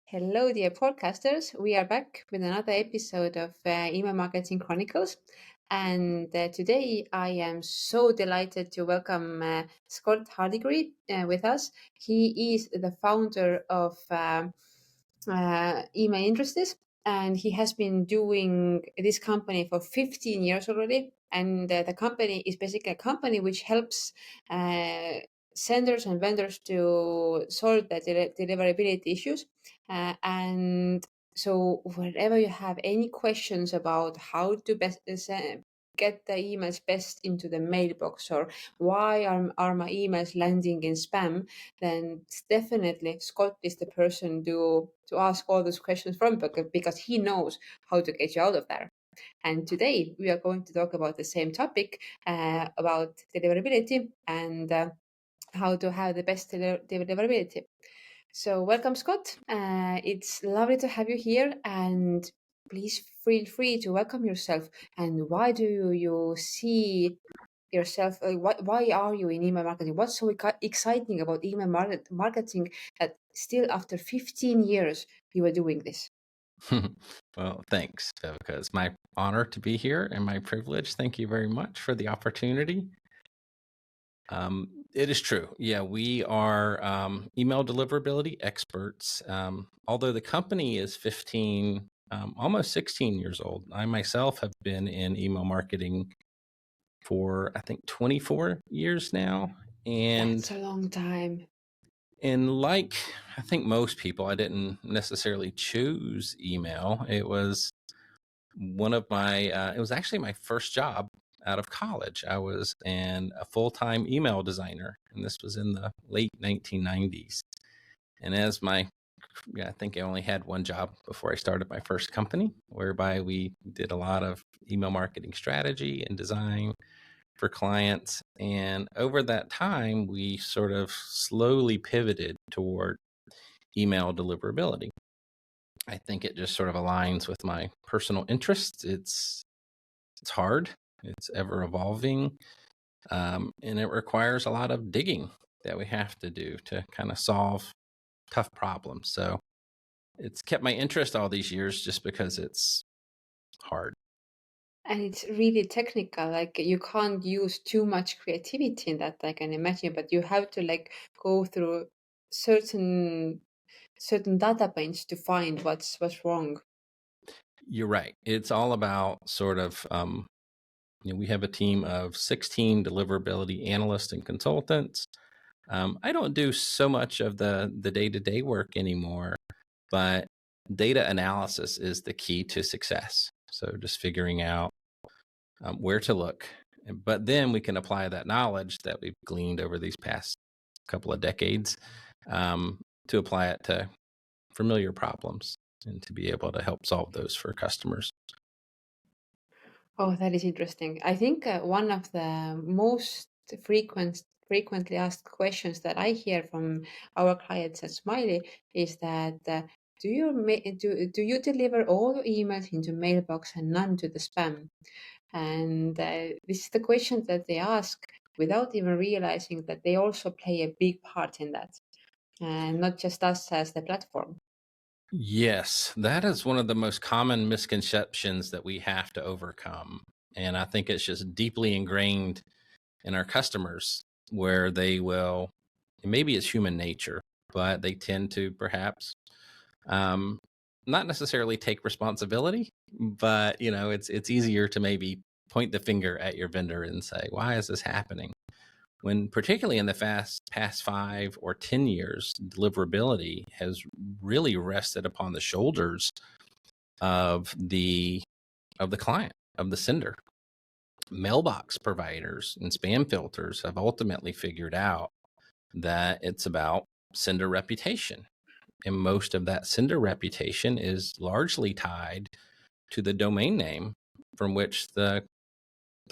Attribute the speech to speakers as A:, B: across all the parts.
A: Hello, dear podcasters. We are back with another episode of Email Marketing Chronicles. And today I am so delighted to welcome Scott Hardigree with us. He is the founder of Email Industries, and he has been doing this company for 15 years already. And the company is basically a company which helps senders and vendors to solve the deliverability issues. And so, whenever you have any questions about how to best get the emails best into the mailbox, or why are my emails landing in spam, then definitely Scott is the person to ask all those questions from, because he knows how to get you out of there. And today we are going to talk about the same topic, about deliverability and how to have the best deliverability. So welcome, Scott. It's lovely to have you here, and please feel free to welcome yourself. And why do you see yourself? Why are you in email marketing? What's so exciting about email marketing that still after 15 years you are doing this?
B: Well, thanks, Viivika. It's my honor to be here and my privilege. Thank you very much for the opportunity. It is true. Yeah, we are email deliverability experts. Although the company is 15, almost 16 years old, I myself have been in email marketing for, I think, 24 years now. And
A: That's a long time.
B: like I think most people, I didn't necessarily choose email. It was one of my, it was actually my first job out of college. I was a full-time email designer, and this was in the late 1990s. And I think I only had one job before I started my first company, whereby we did a lot of email marketing strategy and design for clients. And over that time, we sort of slowly pivoted toward email deliverability. I think it just sort of aligns with my personal interests. It's hard, it's ever evolving, and it requires a lot of digging that we have to do to kind of solve tough problems. So it's kept my interest all these years just because it's hard.
A: And it's really technical. Like, you can't use too much creativity in that, I can imagine, but you have to like go through certain data points to find what's wrong.
B: You're right. It's all about sort of, we have a team of 16 deliverability analysts and consultants. I don't do so much of the day-to-day work anymore, but data analysis is the key to success. So just figuring out where to look, but then we can apply that knowledge that we've gleaned over these past couple of decades to apply it to familiar problems and to be able to help solve those for customers.
A: Oh, that is interesting. I think one of the most frequently asked questions that I hear from our clients at Smiley is that do you deliver all your emails into mailbox and none to the spam? And this is the question that they ask without even realizing that they also play a big part in that, and not just us as the platform.
B: Yes, that is one of the most common misconceptions that we have to overcome. And I think it's just deeply ingrained in our customers where maybe it's human nature, but they tend to perhaps not necessarily take responsibility, but it's easier to maybe point the finger at your vendor and say, why is this happening? When particularly in the past 5 or 10 years, deliverability has really rested upon the shoulders of the client, of the sender. Mailbox providers and spam filters have ultimately figured out that it's about sender reputation. And most of that sender reputation is largely tied to the domain name from which the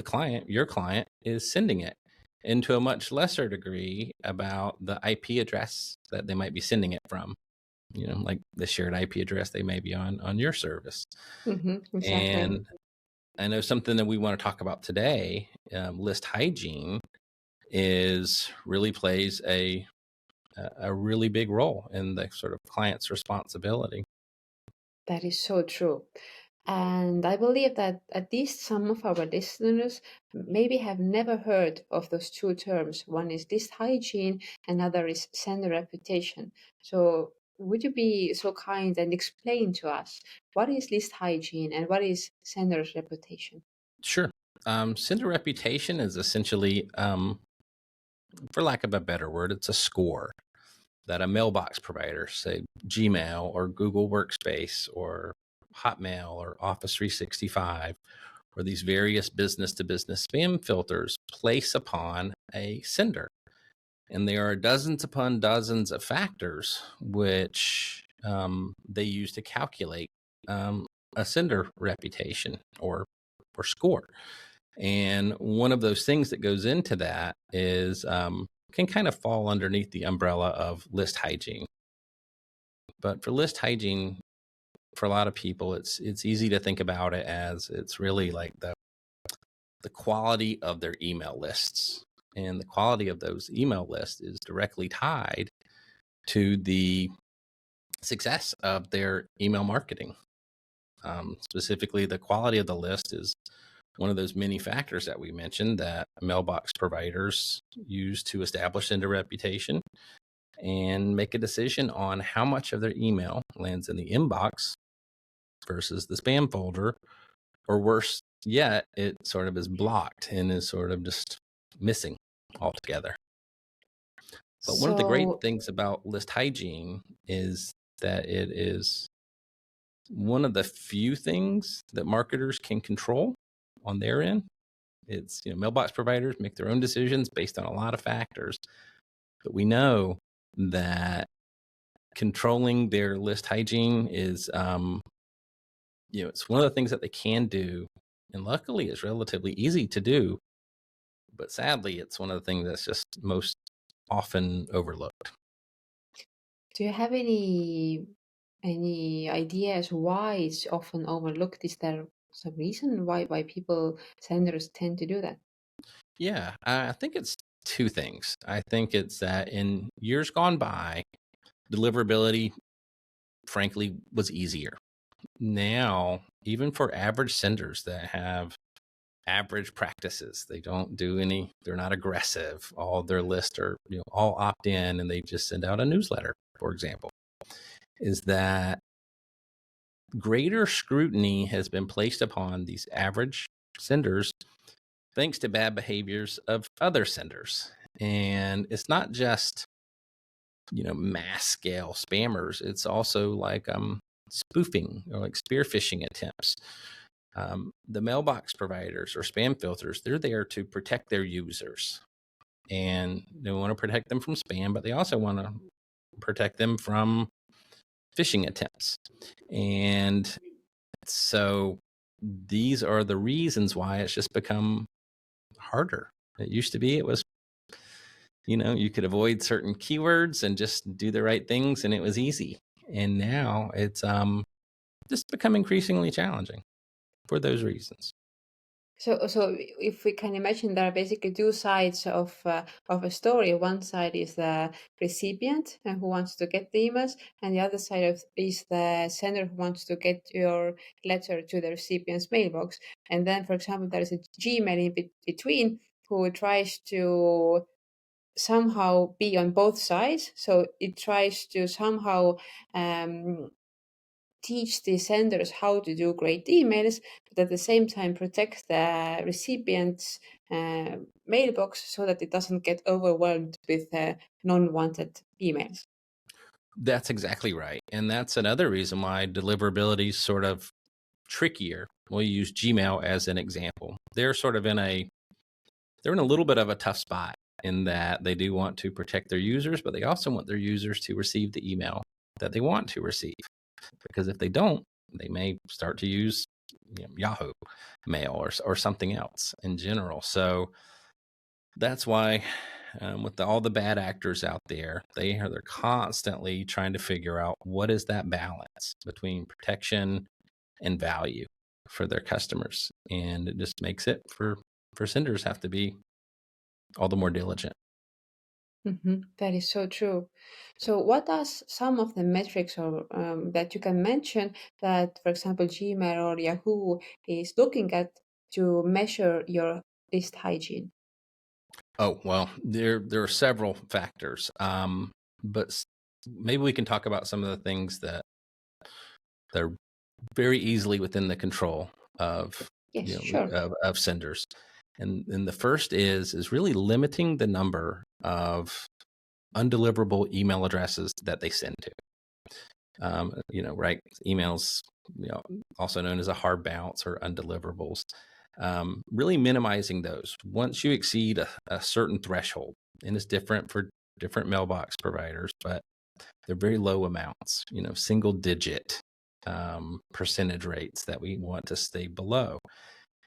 B: client, your client, is sending it, and to a much lesser degree about the IP address that they might be sending it from, like the shared IP address they may be on your service.
A: Exactly.
B: And I know something that we want to talk about today, list hygiene, really plays a a really big role in the sort of client's responsibility.
A: That is so true. And I believe that at least some of our listeners maybe have never heard of those two terms. One is list hygiene, another is sender reputation. So, would you be so kind and explain to us what is list hygiene and what is sender's reputation?
B: Sure. Sender reputation is essentially, for lack of a better word, it's a score that a mailbox provider, say Gmail or Google Workspace or Hotmail or Office 365, or these various business to business spam filters place upon a sender. And there are dozens upon dozens of factors which they use to calculate a sender reputation or score. And one of those things that goes into that is can kind of fall underneath the umbrella of list hygiene. But for list hygiene, for a lot of people, it's easy to think about it as it's really like the quality of their email lists. And the quality of those email lists is directly tied to the success of their email marketing. Specifically, the quality of the list is one of those many factors that we mentioned that mailbox providers use to establish sender reputation and make a decision on how much of their email lands in the inbox versus the spam folder, or worse yet, it sort of is blocked and is sort of just missing altogether. But one of the great
A: So,
B: things about list hygiene is that it is one of the few things that marketers can control on their end. It's, mailbox providers make their own decisions based on a lot of factors, but we know that controlling their list hygiene is, it's one of the things that they can do, and luckily it's relatively easy to do. But sadly, it's one of the things that's just most often overlooked.
A: do you have any ideas why it's often overlooked? Is there some reason why people senders tend to do that?
B: Yeah, I think it's two things. I think it's that in years gone by, deliverability, frankly, was easier. Now, even for average senders that have average practices, they're not aggressive. All their lists are, all opt in and they just send out a newsletter, for example, is that greater scrutiny has been placed upon these average senders thanks to bad behaviors of other senders. And it's not just, mass scale spammers. It's also like spoofing or like spear phishing attempts. The mailbox providers or spam filters, they're there to protect their users. And they want to protect them from spam, but they also want to protect them from phishing attempts. And so these are the reasons why it's just become harder. It used to be, it was, you could avoid certain keywords and just do the right things and it was easy. And now it's just become increasingly challenging for those reasons.
A: So if we can imagine, there are basically two sides of a story. One side is the recipient who wants to get the emails, and the other side is the sender who wants to get your letter to the recipient's mailbox. And then, for example, there is a Gmail in between who tries to somehow be on both sides. So it tries to somehow teach the senders how to do great emails, but at the same time protect the recipient's mailbox so that it doesn't get overwhelmed with non-wanted emails.
B: That's exactly right. And that's another reason why deliverability is sort of trickier. We'll use Gmail as an example. They're in a little bit of a tough spot in that they do want to protect their users, but they also want their users to receive the email that they want to receive. Because if they don't, they may start to use Yahoo Mail or something else in general. So that's why with all the bad actors out there, they're constantly trying to figure out what is that balance between protection and value for their customers. And it just makes it for senders have to be all the more diligent.
A: That is so true. So, what are some of the metrics or that you can mention that, for example, Gmail or Yahoo is looking at to measure your list hygiene?
B: Oh, well, there are several factors, but maybe we can talk about some of the things that are very easily within the control of
A: Yes, sure.
B: of senders. And the first is really limiting the number of undeliverable email addresses that they send to. Right? Emails, also known as a hard bounce or undeliverables. Really minimizing those once you exceed a certain threshold, and it's different for different mailbox providers, but they're very low amounts, single digit percentage rates that we want to stay below.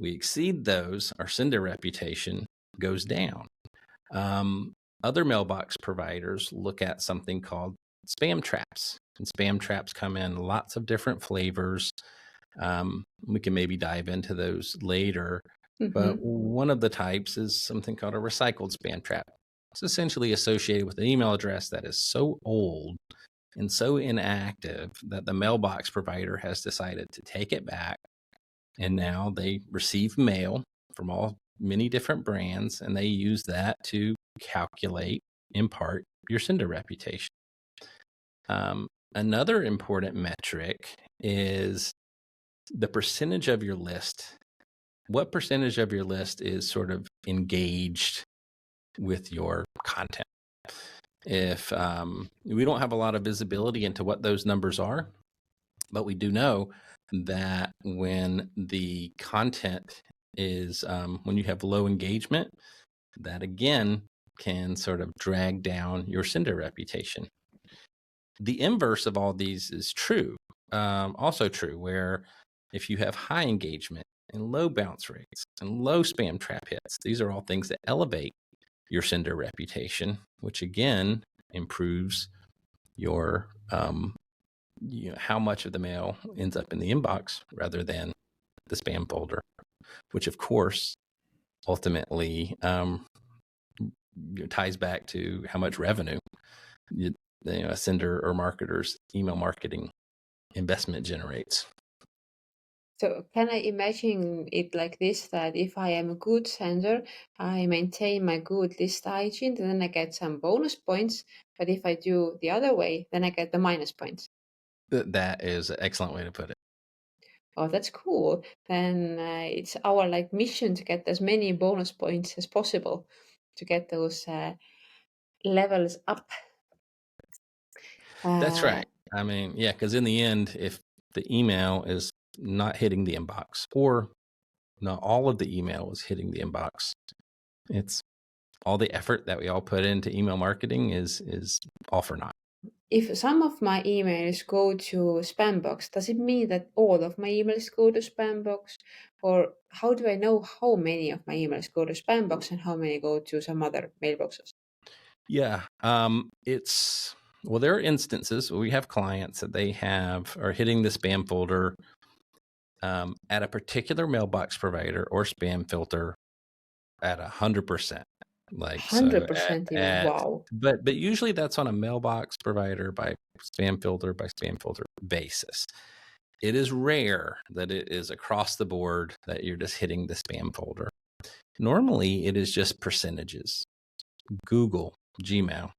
B: We exceed those, our sender reputation goes down. Other mailbox providers look at something called spam traps, and spam traps come in lots of different flavors. We can maybe dive into those later, but one of the types is something called a recycled spam trap. It's essentially associated with an email address that is so old and so inactive that the mailbox provider has decided to take it back, and now they receive mail from many different brands, and they use that to calculate, in part, your sender reputation. Another important metric is the percentage of your list. What percentage of your list is sort of engaged with your content? If we don't have a lot of visibility into what those numbers are, but we do know that when the content is, when you have low engagement, that again can sort of drag down your sender reputation. The inverse of all these is true, also true, where if you have high engagement and low bounce rates and low spam trap hits, these are all things that elevate your sender reputation, which again improves your how much of the mail ends up in the inbox rather than the spam folder, which of course ultimately ties back to how much revenue a sender or marketer's email marketing investment generates.
A: So can I imagine it like this, that if I am a good sender, I maintain my good list hygiene, then I get some bonus points. But if I do the other way, then I get the minus points.
B: That is an excellent way to put it.
A: Oh, that's cool. Then it's our like mission to get as many bonus points as possible to get those levels up.
B: That's
A: Uh,
B: right. I mean, yeah, because in the end, if the email is not hitting the inbox, or not all of the email is hitting the inbox, it's all the effort that we all put into email marketing is all for naught.
A: if some of my emails go to spam box, does it mean that all of my emails go to spam box? Or how do I know how many of my emails go to spam box and how many go to some other mailboxes?
B: Yeah. There are instances where we have clients that they are hitting the spam folder at a particular mailbox provider or spam filter at 100%. Like, so
A: 100% even. Wow.
B: but usually that's on a mailbox provider by spam filter basis. It is rare that it is across the board that you're just hitting the spam folder. Normally it is just percentages. Google, Gmail,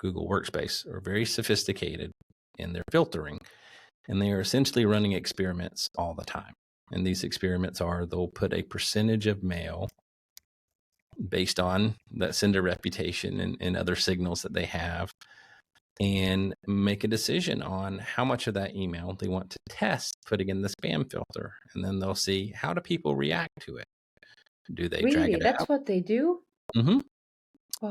B: Google Workspace are very sophisticated in their filtering, and they are essentially running experiments all the time. And these experiments they'll put a percentage of mail based on that sender reputation and other signals that they have, and make a decision on how much of that email they want to test putting in the spam filter. And then they'll see, how do people react to it? Do they drag
A: Really?
B: it
A: That's
B: out?
A: what they do?
B: Mm-hmm.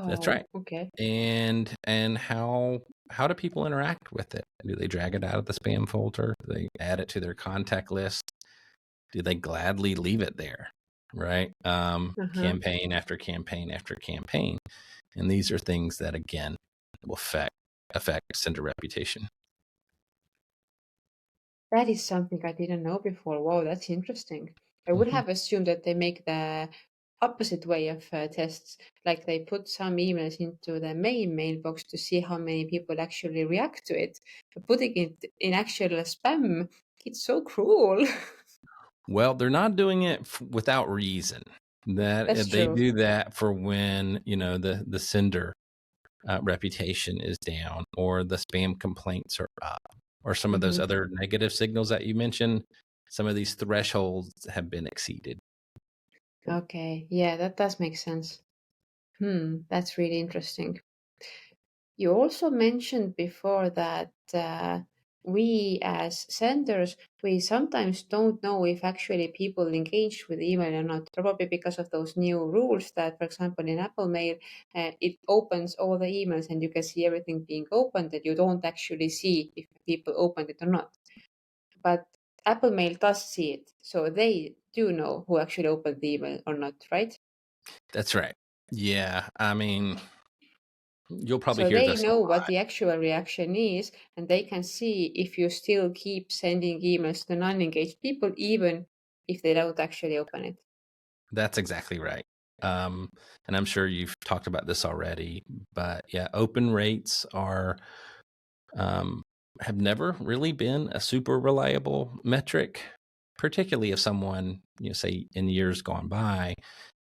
B: That's
A: Wow.
B: right.
A: Okay.
B: And how do people interact with it? Do they drag it out of the spam folder? Do they add it to their contact list? Do they gladly leave it there? Right?
A: Uh-huh.
B: Campaign after campaign after campaign. And these are things that again will affect sender reputation.
A: That is something I didn't know before. Wow, that's interesting. I would
B: Mm-hmm.
A: have assumed that they make the opposite way of tests. Like they put some emails into the main mailbox to see how many people actually react to it. But putting it in actual spam, it's so cruel.
B: Well, they're not doing it without reason.
A: That's
B: They
A: true.
B: do that for when, you know, the sender reputation is down, or the spam complaints are up, or some of those
A: Hmm.
B: other negative signals that you mentioned. Some of these thresholds have been exceeded.
A: Okay, yeah, that does make sense. That's really interesting. You also mentioned before that we as senders, we sometimes don't know if actually people engage with email or not, probably because of those new rules that, for example, in Apple Mail, it opens all the emails and you can see everything being opened, and you don't actually see if people opened it or not. But Apple Mail does see it, so they do know who actually opened the email or not, right?
B: That's right. Yeah. I mean, you'll probably
A: So
B: hear
A: they
B: this a
A: know what
B: lot.
A: the actual reaction is, and they can see if you still keep sending emails to non-engaged people, even if they don't actually open it.
B: That's exactly right. And I'm sure you've talked about this already, but yeah, open rates are um, have never really been a super reliable metric, particularly if someone, you know, say in years gone by,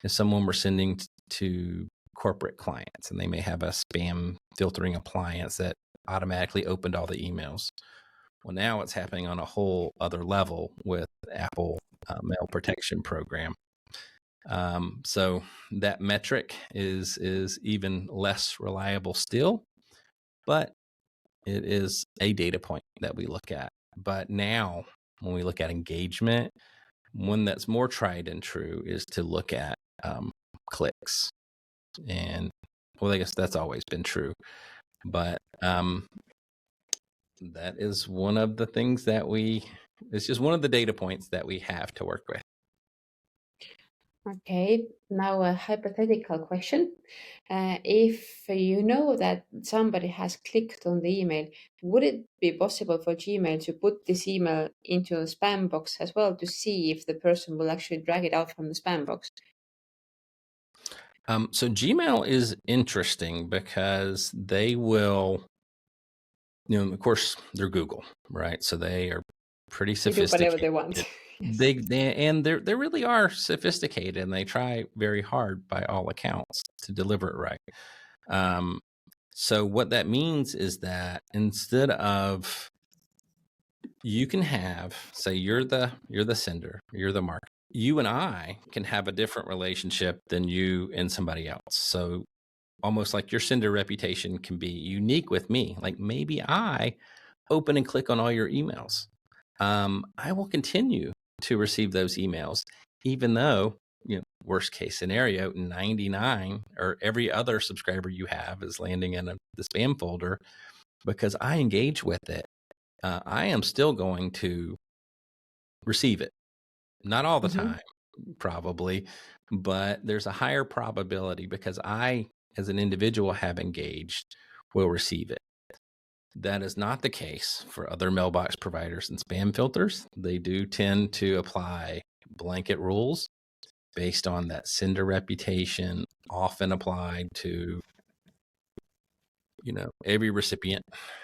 B: if someone were sending to corporate clients and they may have a spam filtering appliance that automatically opened all the emails. Well, now it's happening on a whole other level with Apple Mail Protection Program. So that metric is even less reliable still, but it is a data point that we look at. But now, when we look at engagement, one that's more tried and true is to look at clicks. And well, I guess that's always been true, but that is one of the things that it's just one of the data points that we have to work with.
A: Okay, now a hypothetical question. If you know that somebody has clicked on the email, would it be possible for Gmail to put this email into a spam box as well to see if the person will actually drag it out from the spam box?
B: So Gmail is interesting because they will, you know, of course, they're Google, right? So they are pretty
A: They do whatever they
B: sophisticated.
A: want. Yes.
B: They really are sophisticated, and they try very hard by all accounts to deliver it right. So what that means is that instead of, you can have, say you're the sender, you're the market, you and I can have a different relationship than you and somebody else. So almost like your sender reputation can be unique with me. Like maybe I open and click on all your emails. I will continue to receive those emails, even though, you know, worst case scenario, 99 or every other subscriber you have is landing in the spam folder, because I engage with it. I am still going to receive it. Not all the
A: Hmm.
B: time, probably, but there's a higher probability because I, as an individual, have engaged, will receive it. That is not the case for other mailbox providers and spam filters. They do tend to apply blanket rules based on that sender reputation, often applied to, you know, every recipient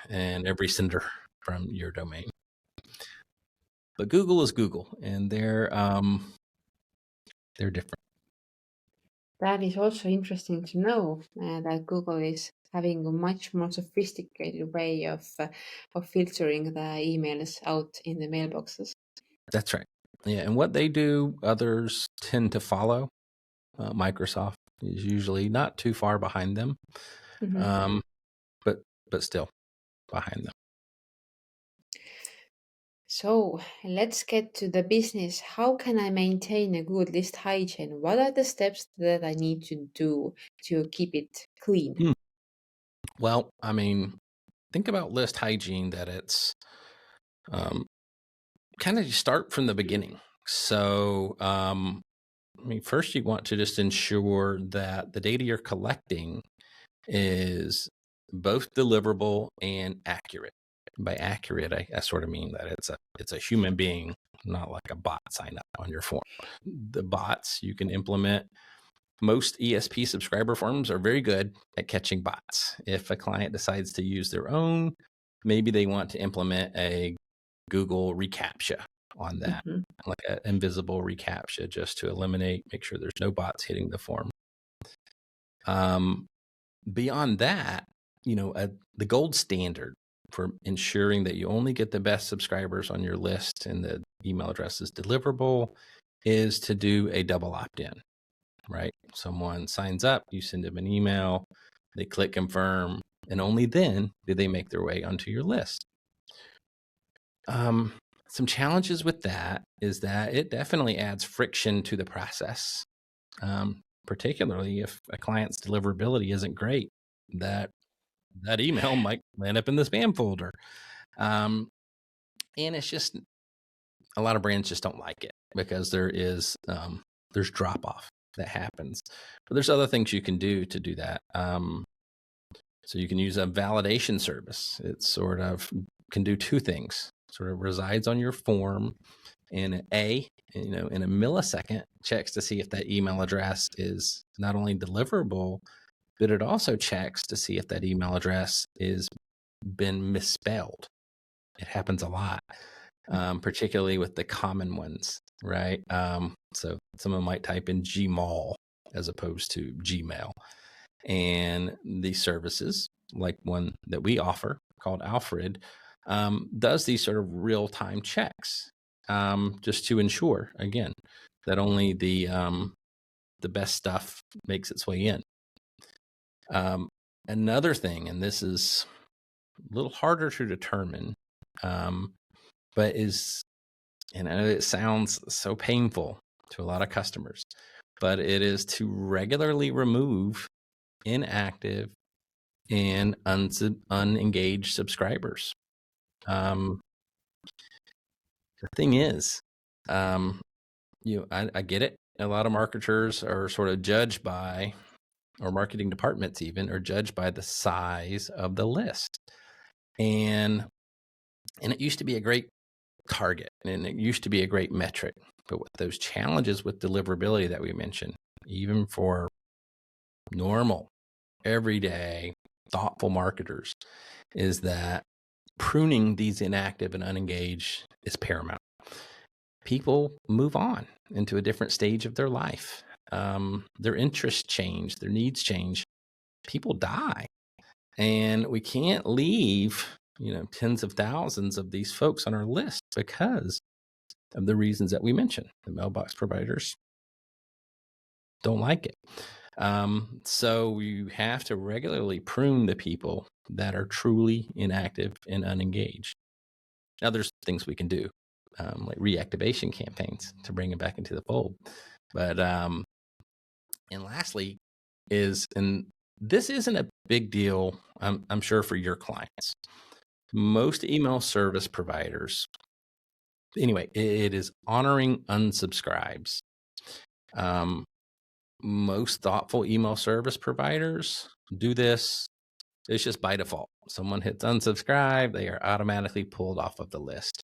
B: and every sender from your domain. But Google is Google, and they're different.
A: That is also interesting to know that Google is having a much more sophisticated way of filtering the emails out in the mailboxes.
B: That's right. Yeah, and what they do, others tend to follow. Microsoft is usually not too far behind them,
A: Mhm.
B: um, but still behind them.
A: So let's get to the business. How can I maintain a good list hygiene? What are the steps that I need to do to keep it clean?
B: Hmm. Well, I mean, think about list hygiene, that it's um, kind of, you start from the beginning. So, I mean, first you want to just ensure that the data you're collecting is both deliverable and accurate. By accurate, I sort of mean that it's a human being, not like a bot sign up on your form. The bots you can implement Most ESP subscriber forms are very good at catching bots. If a client decides to use their own, maybe they want to implement a Google reCAPTCHA on that, like an invisible reCAPTCHA, just to make sure there's no bots hitting the form. Beyond that, the gold standard for ensuring that you only get the best subscribers on your list and the email address is deliverable is to do a double opt-in, right? Someone signs up, you send them an email, they click confirm, and only then do they make their way onto your list. Some challenges with that is that it definitely adds friction to the process, particularly if a client's deliverability isn't great. That email might land up in the spam folder. And it's just, a lot of brands just don't like it because there's drop off that happens. But there's other things you can do to do that. So you can use a validation service. It sort of can do two things. Sort of resides on your form and in a millisecond checks to see if that email address is not only deliverable, but it also checks to see if that email address is been misspelled. It happens a lot, particularly with the common ones, right? So someone might type in Gmail as opposed to Gmail. And these services, like one that we offer called Alfred, does these sort of real-time checks, just to ensure, again, that only the best stuff makes its way in. Another thing, and this is a little harder to determine, but it sounds so painful to a lot of customers, but it is to regularly remove inactive and unengaged subscribers. The thing is, I get it. A lot of marketers are sort of judged by, or marketing departments even, are judged by the size of the list. And it used to be a great target and it used to be a great metric. But with those challenges with deliverability that we mentioned, even for normal, everyday, thoughtful marketers, is that pruning these inactive and unengaged is paramount. People move on into a different stage of their life. Their interests change, their needs change. People die. And we can't leave, tens of thousands of these folks on our list because of the reasons that we mentioned. The mailbox providers don't like it. So you have to regularly prune the people that are truly inactive and unengaged. Now, there's things we can do, like reactivation campaigns to bring them back into the fold. But, and lastly and this isn't a big deal, I'm sure, for your clients. Most email service providers, anyway, it is honoring unsubscribes. Most thoughtful email service providers do this. It's just by default. Someone hits unsubscribe, they are automatically pulled off of the list.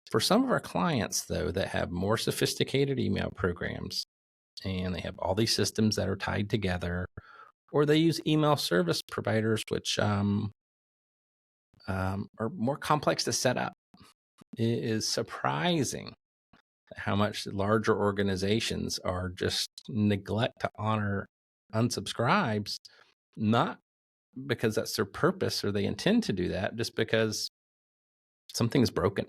B: For some of our clients, though, that have more sophisticated email programs and they have all these systems that are tied together, or they use email service providers, which are more complex to set up, it is surprising how much larger organizations are just neglect to honor unsubscribes, not because that's their purpose or they intend to do that, just because something is broken.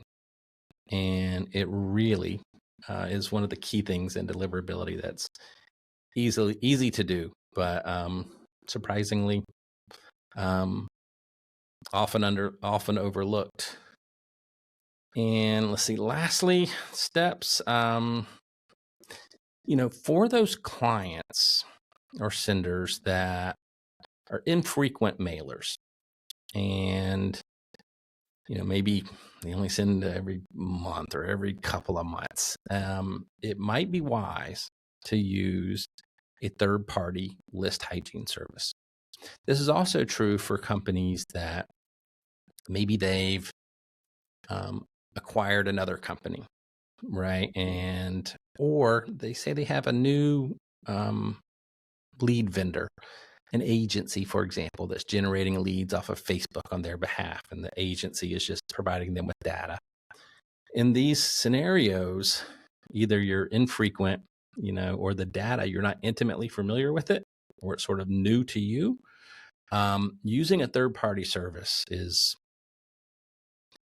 B: And it really is one of the key things in deliverability that's easy to do, but surprisingly often overlooked. And let's see, lastly, steps, for those clients or senders that are infrequent mailers and, maybe they only send every month or every couple of months, it might be wise to use a third-party list hygiene service. This is also true for companies that maybe they've acquired another company, right? Or they say they have a new lead vendor, an agency, for example, that's generating leads off of Facebook on their behalf, and the agency is just providing them with data. In these scenarios, either you're infrequent, or the data, you're not intimately familiar with it, or it's sort of new to you. Using a third-party service is,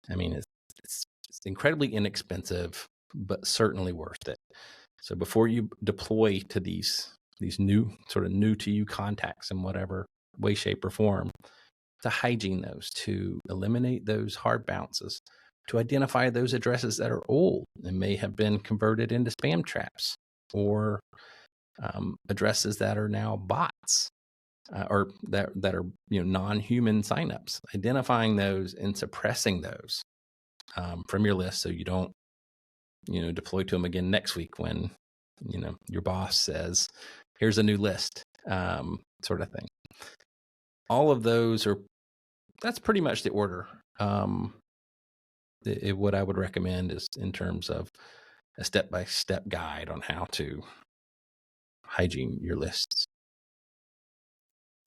B: it's incredibly inexpensive, but certainly worth it. So before you deploy to these new to you contacts in whatever way, shape, or form, to hygiene those, to eliminate those hard bounces, to identify those addresses that are old and may have been converted into spam traps, or addresses that are now bots, or that are non-human signups. Identifying those and suppressing those from your list, so you don't deploy to them again next week when your boss says, "Here's a new list," sort of thing. All of those that's pretty much the order. What I would recommend is in terms of a step-by-step guide on how to hygiene your lists.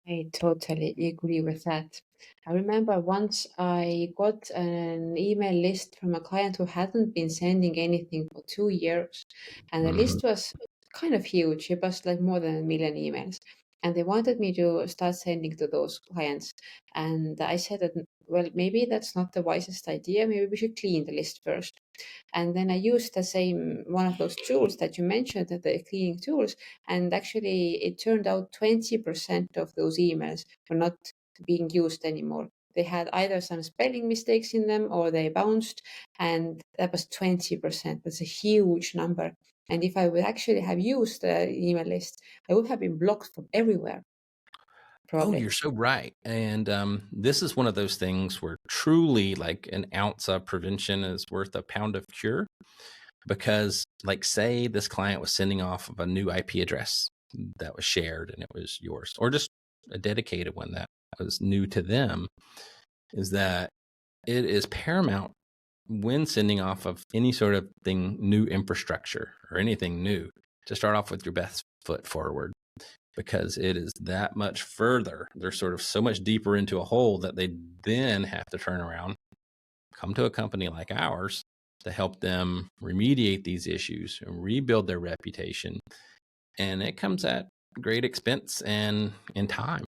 A: I totally agree with that. I remember once I got an email list from a client who hadn't been sending anything for 2 years, and the list was kind of huge. It was like more than 1 million emails. And they wanted me to start sending to those clients. And I said that, well, maybe that's not the wisest idea. Maybe we should clean the list first. And then I used the same one of those tools that you mentioned, the cleaning tools, and actually it turned out 20% of those emails were not being used anymore. They had either some spelling mistakes in them or they bounced, and that was 20%. That's a huge number. And if I would actually have used the email list, I would have been blocked from everywhere.
B: Oh,
A: Probably.
B: you're so right. And this is one of those things where truly, like, an ounce of prevention is worth a pound of cure. Because, like, say this client was sending off of a new IP address that was shared and it was yours, or just a dedicated one that was new to them, is that it is paramount when sending off of any sort of thing, new infrastructure or anything new, to start off with your best foot forward, because it is that much further. They're sort of so much deeper into a hole that they then have to turn around, come to a company like ours to help them remediate these issues and rebuild their reputation. And it comes at great expense and time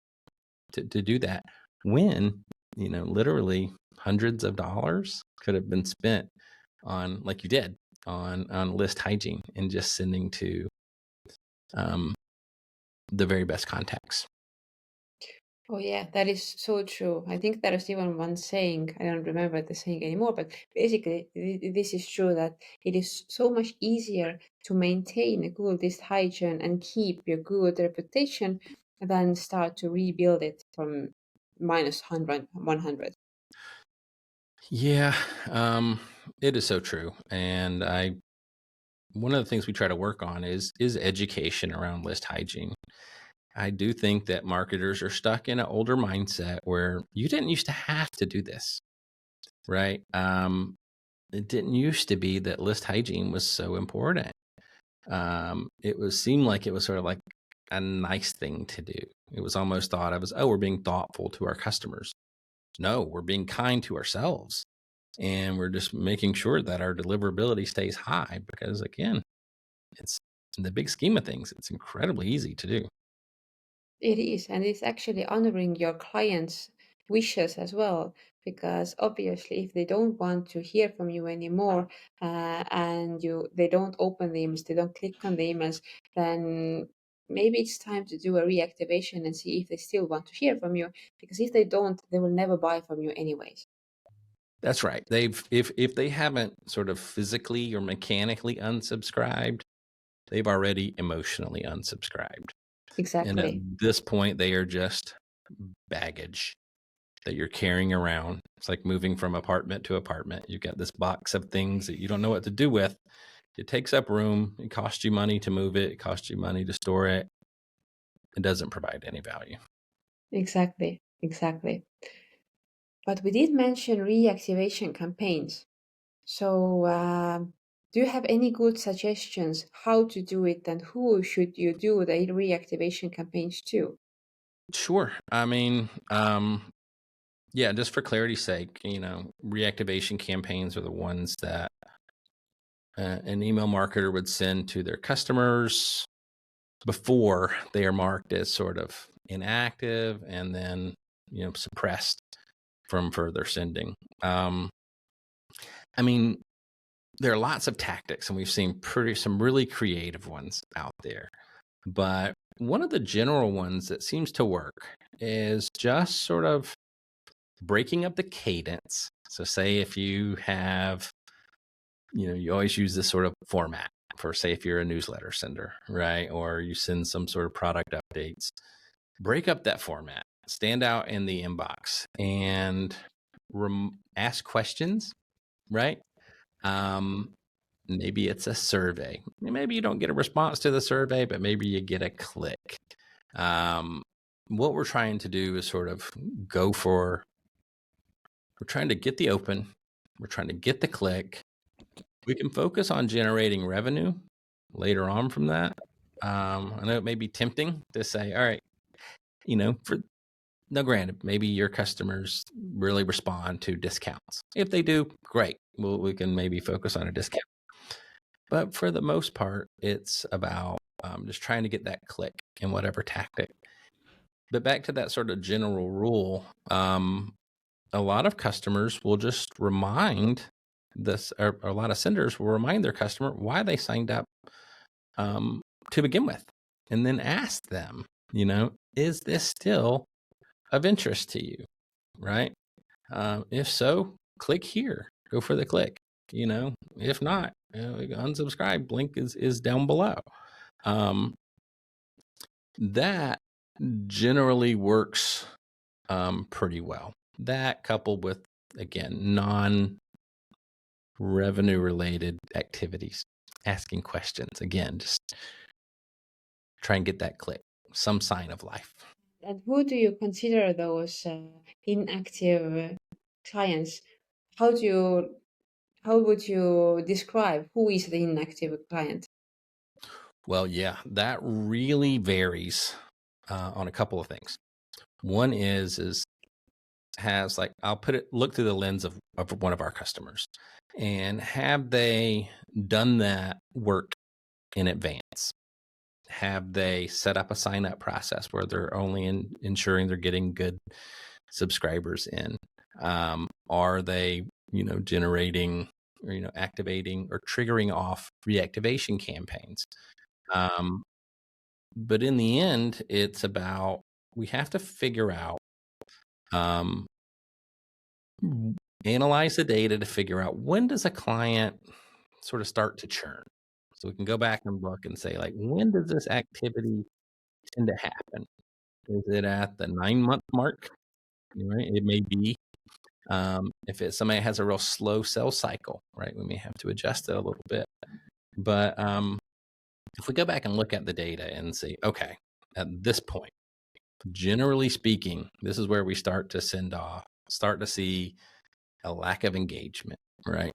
B: to do that, when literally hundreds of dollars could have been spent on, like you did, on list hygiene and just sending to the very best contacts.
A: Oh yeah, that is so true. I think there is even one saying, I don't remember the saying anymore, but basically this is true, that it is so much easier to maintain a good list hygiene and keep your good reputation than start to rebuild it from minus 100.
B: Yeah, it is so true. And one of the things we try to work on is education around list hygiene. I do think that marketers are stuck in an older mindset where you didn't used to have to do this, right? It didn't used to be that list hygiene was so important. Seemed like it was sort of like a nice thing to do. It was almost thought of as, oh, we're being thoughtful to our customers. No, we're being kind to ourselves, and we're just making sure that our deliverability stays high, because, again, it's, in the big scheme of things, it's incredibly easy to do.
A: It is, and it's actually honoring your clients' wishes as well, because obviously, if they don't want to hear from you anymore, and they don't open the emails, they don't click on the emails, then maybe it's time to do a reactivation and see if they still want to hear from you. Because if they don't, they will never buy from you anyways.
B: That's right. If they haven't sort of physically or mechanically unsubscribed, they've already emotionally unsubscribed. And at
A: Exactly.
B: this point, they are just baggage that you're carrying around. It's like moving from apartment to apartment. You've got this box of things that you don't know what to do with. It takes up room. It costs you money to move it. It costs you money to store it. It doesn't provide any value.
A: Exactly. Exactly. But we did mention reactivation campaigns. So, Do you have any good suggestions how to do it, and who should you do the reactivation campaigns to?
B: Sure. I mean, yeah, just for clarity's sake, reactivation campaigns are the ones that an email marketer would send to their customers before they are marked as sort of inactive and then, suppressed from further sending. I mean, there are lots of tactics, and we've seen some really creative ones out there. But one of the general ones that seems to work is just sort of breaking up the cadence. So say if you have, you always use this sort of format for, say, if you're a newsletter sender, right? Or you send some sort of product updates, break up that format, stand out in the inbox and ask questions, right? Maybe it's a survey. Maybe you don't get a response to the survey, but maybe you get a click. What we're trying to do is sort of we're trying to get the open, we're trying to get the click. We can focus on generating revenue later on from that. I know it may be tempting to say, all right, now granted, maybe your customers really respond to discounts. If they do, great. We can maybe focus on a discount. But for the most part, it's about just trying to get that click in whatever tactic. But back to that sort of general rule, a lot of customers will just remind this, or a lot of senders will remind their customer why they signed up to begin with, and then ask them, is this still of interest to you, right? If so, click here, go for the click. If not, unsubscribe link is down below. That generally works pretty well. That coupled with, again, non-revenue related activities, asking questions, again, just try and get that click, some sign of life.
A: And who do you consider those inactive clients? How would you describe who is the inactive client?
B: Well, yeah, that really varies on a couple of things. One has like, look through the lens of one of our customers, and have they done that work in advance? Have they set up a sign up process where they're only ensuring they're getting good subscribers in? Are they, generating or, activating or triggering off reactivation campaigns? But in the end, it's about, we have to figure out, analyze the data to figure out, when does a client sort of start to churn? So we can go back and look and say, like, when does this activity tend to happen? Is it at the 9-month mark? Right? It may be. If it's somebody that has a real slow sales cycle, right, we may have to adjust it a little bit. But if we go back and look at the data and see, okay, at this point, generally speaking, this is where we start to see a lack of engagement, right?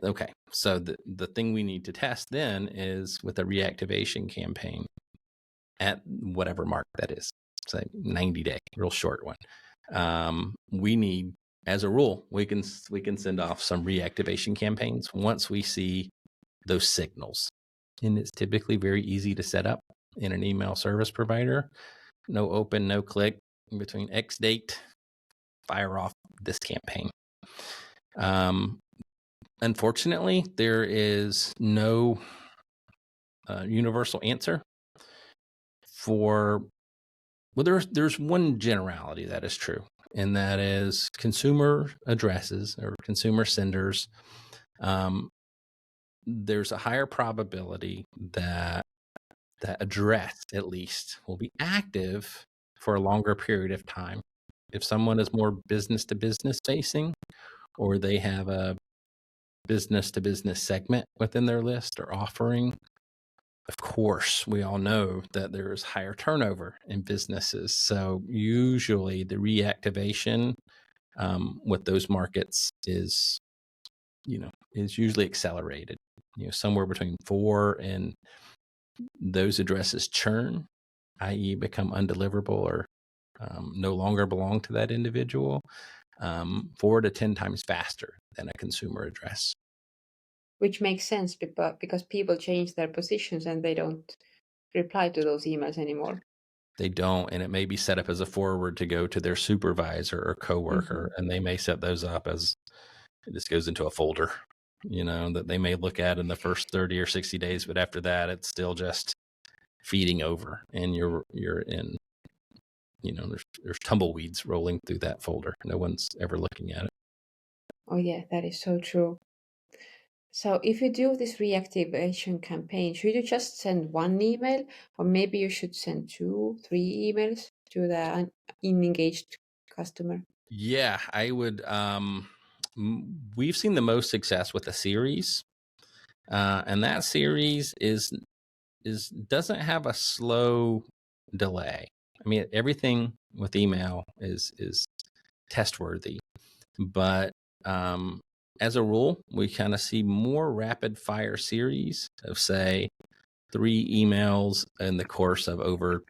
B: Okay, so the thing we need to test then is with a reactivation campaign at whatever mark that is, say 90-day, real short one. We need, as a rule, we can send off some reactivation campaigns once we see those signals, and it's typically very easy to set up in an email service provider. No open, no click, between X date, fire off this campaign. Unfortunately, there is no universal answer for, well, there's one generality that is true, and that is consumer addresses or consumer senders. There's a higher probability that that address, at least, will be active for a longer period of time. If someone is more business to business facing, or they have a business to business segment within their list or offering, of course, we all know that there's higher turnover in businesses. So usually the reactivation with those markets is usually accelerated. somewhere between 4 and those addresses churn, i.e., become undeliverable or no longer belong to that individual, 4 to 10 times faster than a consumer address.
A: Which makes sense because people change their positions and they don't reply to those emails anymore.
B: They don't, and it may be set up as a forward to go to their supervisor or coworker, and they may set those up as this goes into a folder, that they may look at in the first 30 or 60 days, but after that, it's still just feeding over, and you're in, there's tumbleweeds rolling through that folder. No one's ever looking at it.
A: Oh yeah, that is so true. So if you do this reactivation campaign, should you just send one email, or maybe you should send 2, 3 emails to the unengaged customer?
B: Yeah, I would. We've seen the most success with a series, and that series doesn't have a slow delay. I mean, everything with email is test worthy, but as a rule, we kind of see more rapid fire series of, say, 3 emails in the course of over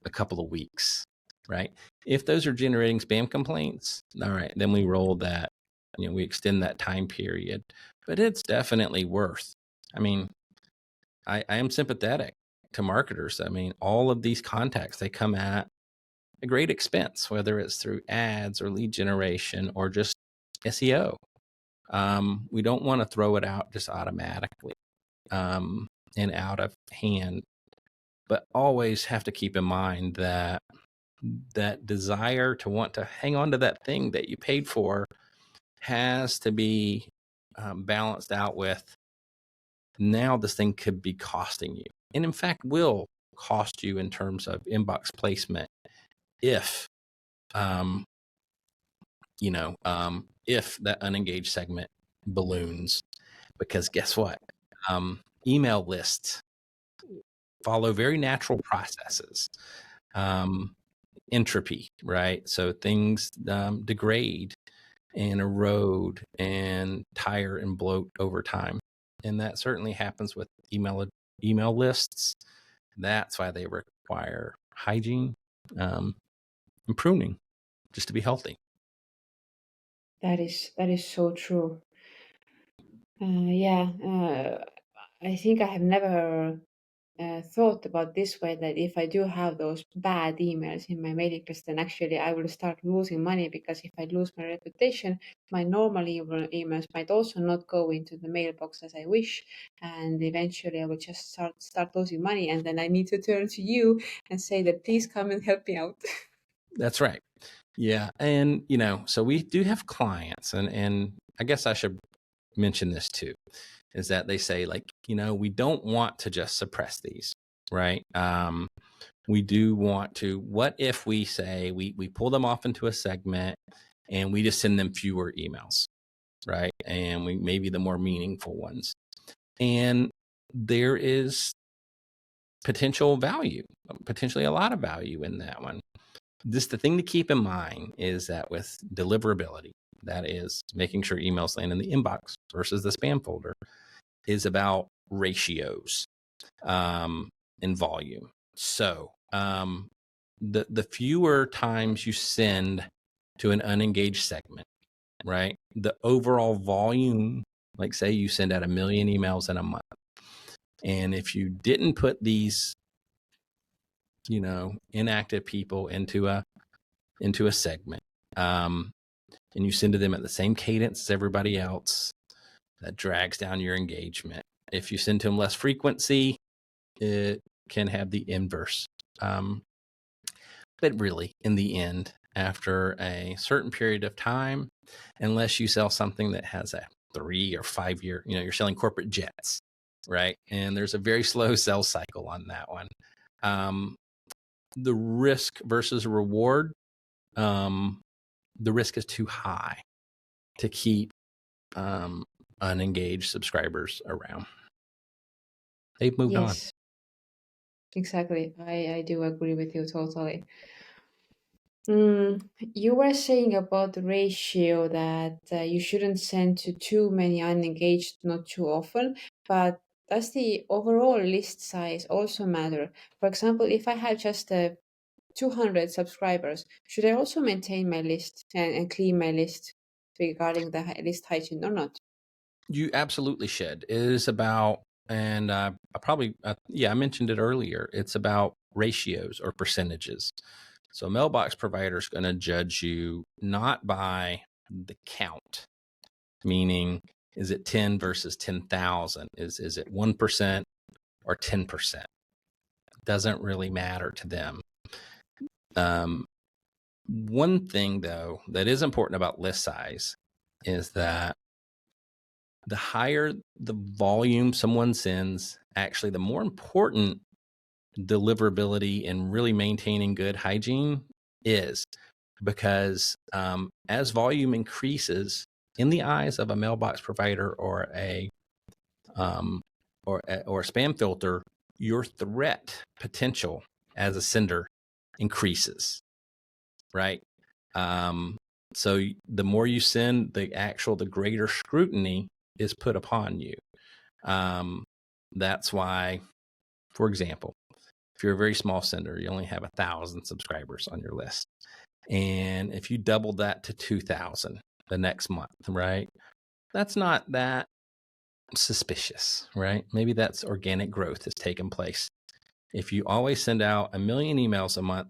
B: a couple of weeks, right? If those are generating spam complaints, all right, then we roll that, we extend that time period. But it's definitely worth. I mean, I am sympathetic to marketers. I mean, all of these contacts, they come at a great expense, whether it's through ads or lead generation or just SEO. We don't want to throw it out just automatically and out of hand, but always have to keep in mind that desire to want to hang on to that thing that you paid for has to be balanced out with, now this thing could be costing you, and in fact will cost you in terms of inbox placement if if that unengaged segment balloons. Because guess what? Email lists follow very natural processes. Entropy, right? So things degrade and erode and tire and bloat over time. And that certainly happens with email lists. That's why they require hygiene and pruning just to be healthy.
A: That is so true. I think I have never thought about this way, that if I do have those bad emails in my mailing list, then actually I will start losing money, because if I lose my reputation, my normal emails might also not go into the mailbox as I wish, and eventually I will just start losing money, and then I need to turn to you and say that please come and help me out.
B: That's right. Yeah. And, so we do have clients, and I guess I should mention this too, is that they say, like, we don't want to just suppress these, right? We do want to, what if we say we pull them off into a segment and we just send them fewer emails, right? And we maybe the more meaningful ones. And there is potentially a lot of value in that one. The thing to keep in mind is that with deliverability, that is making sure emails land in the inbox versus the spam folder, is about ratios in volume. So the fewer times you send to an unengaged segment, right? The overall volume, like say you send out 1 million emails in a month, and if you didn't put these, inactive people into a segment, and you send to them at the same cadence as everybody else, that drags down your engagement. If you send to them less frequency, it can have the inverse. But really, in the end, after a certain period of time, unless you sell something that has a 3 or 5 year, you're selling corporate jets, right? And there's a very slow sales cycle on that one. The risk versus reward, the risk is too high to keep unengaged subscribers around. They've moved on.
A: Yes, exactly. I do agree with you totally. You were saying about the ratio that you shouldn't send to too many unengaged, not too often. but does the overall list size also matter? For example, if I have just 200 subscribers, should I also maintain my list and clean my list regarding the list hygiene or not?
B: You absolutely should. It is about, and I mentioned it earlier. It's about ratios or percentages. So a mailbox provider is going to judge you not by the count, meaning is it 10 versus 10,000? Is it 1% or 10%? Doesn't really matter to them. One thing though that is important about list size is that the higher the volume someone sends, actually, the more important deliverability and really maintaining good hygiene is, because as volume increases in the eyes of a mailbox provider or a spam filter, your threat potential as a sender increases, right? So the more you send, the greater scrutiny is put upon you. That's why, for example, if you're a very small sender, you only have 1,000 subscribers on your list. And if you double that to 2,000 the next month, right? That's not that suspicious, right? Maybe that's organic growth has taken place. If you always send out 1 million emails a month,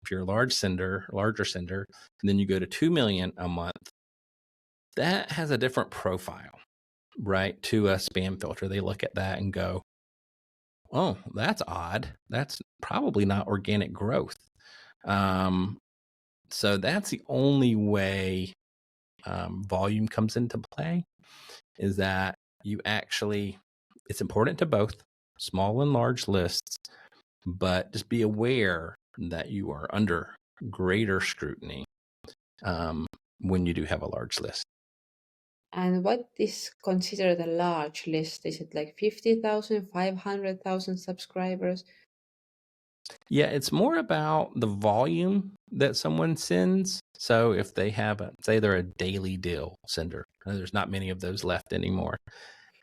B: if you're a larger sender, and then you go to 2 million a month, that has a different profile, right? To a spam filter. They look at that and go, oh, that's odd. That's probably not organic growth. So that's the only way volume comes into play, is that it's important to both small and large lists, but just be aware that you are under greater scrutiny when you do have a large list.
A: And what is considered a large list? Is it like 50,000, 500,000 subscribers?
B: Yeah, it's more about the volume that someone sends. So if they have say they're a daily deal sender, there's not many of those left anymore.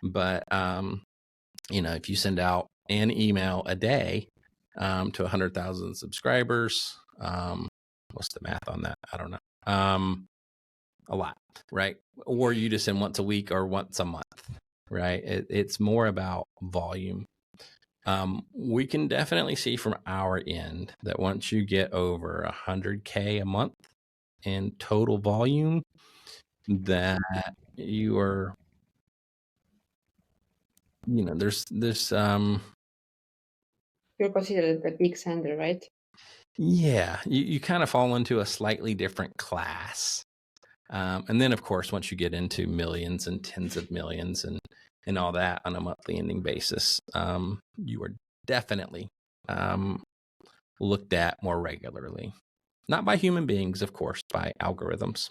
B: But if you send out an email a day to 100,000 subscribers, what's the math on that? I don't know. A lot, right? Or you just send once a week or once a month, right? It's more about volume. We can definitely see from our end that once you get over 100K a month in total volume, that you are, there's
A: You're considered a big sender, right?
B: yeah, you kind of fall into a slightly different class. And then, of course, once you get into millions and tens of millions and all that on a monthly ending basis, you are definitely looked at more regularly. Not by human beings, of course, by algorithms.